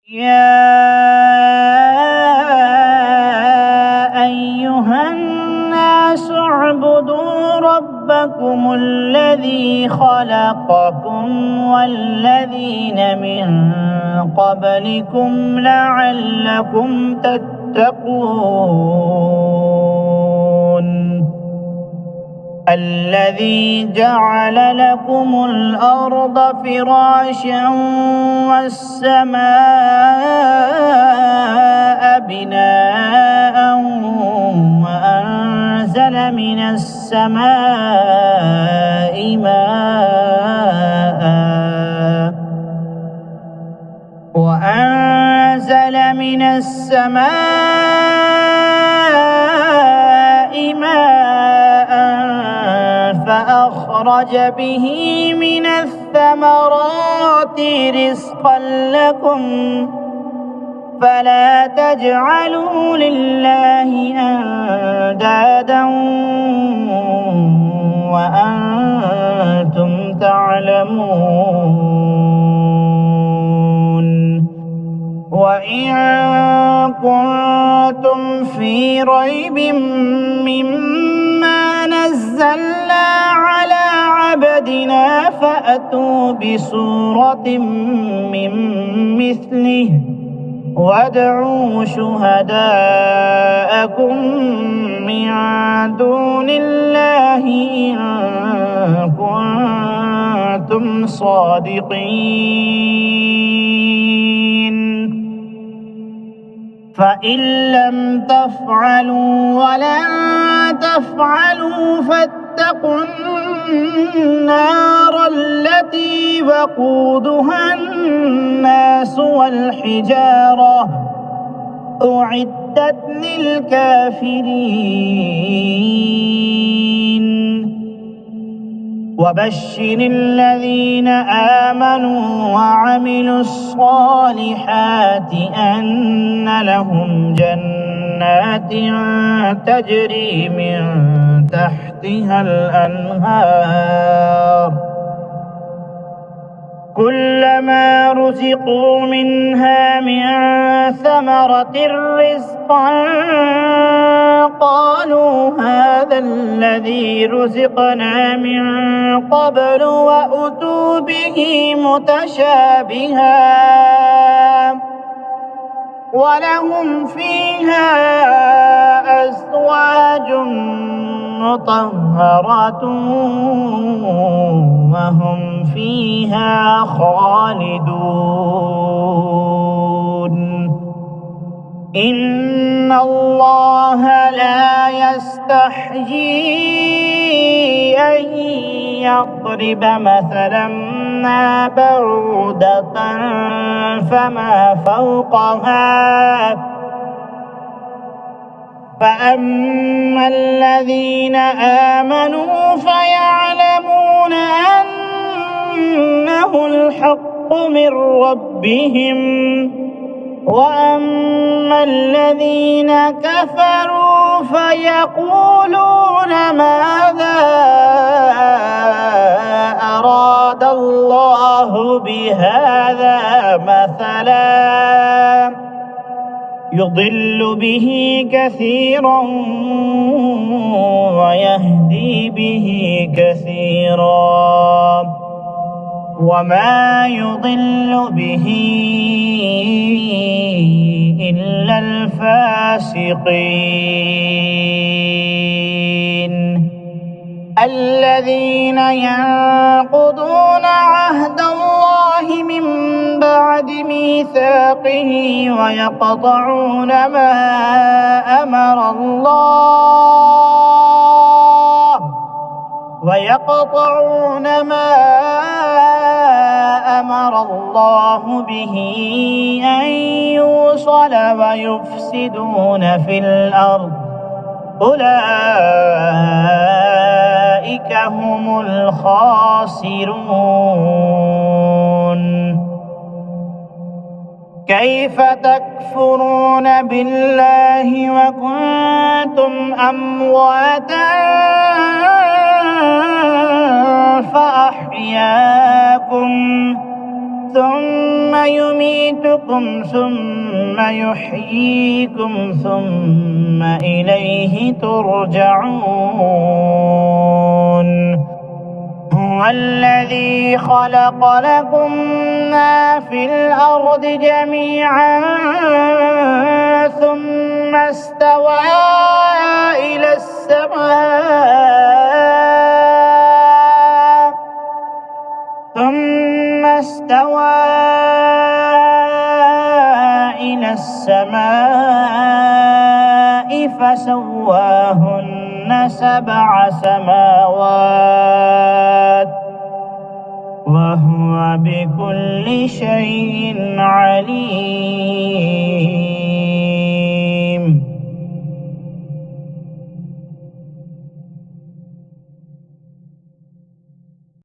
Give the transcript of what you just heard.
يا أيها الناس اعبدوا ربكم الذي خلقكم والذين من قبلكم لعلكم تتقون الذي جعل لكم الأرض فراشا والسماء بناء وأنزل من السماء ماء فأخرج به من الثمرات رزقا لكم فلا تجعلوا لله أندادا وأنتم تعلمون وإن كنتم في ريب مما نزلنا على عبدنا فأتوا بسورة من مثله وادعوا شهداءكم من دون الله إن كنتم صادقين فإن لم تفعلوا ولن تفعلوا فاتقوا النار التي وقودها الناس والحجارة أعدت للكافرين وبشر الذين آمنوا وعملوا الصالحات أن لهم جنات تجري من تحتها الأنهار كلما رزقوا منها من ثمرة رزقا قالوا هذا الذي رزقنا من قبل وأتوا به متشابها ولهم فيها أزواج مطهرة وهم فيها خالدون إن الله لا يستحيي أن يضرب مثلا ما بعوضة فما فوقها فأما الذين آمنوا فيعلمون أنه الحق من ربهم وأما الذين كفروا فيقولون ماذا أراد الله بهذا مثلا يضل به كثيرا ويهدي به كثيرا وما يضل به إلا الفاسقين الذين ينقضون عهد الله من بعد ميثاقه ويقطعون ما أمر الله به أن يوصل ويفسدون في الأرض أولئك هم الخاسرون كيف تكفرون بالله وكنتم أمواتا فأحياكم ثم يميتكم ثم يحييكم ثم إليه ترجعون هو الذي خلق لكم ما في الأرض جميعا ثم استوى إلى السماء فسواهن 7 سماوات وهو بكل شيء عليم.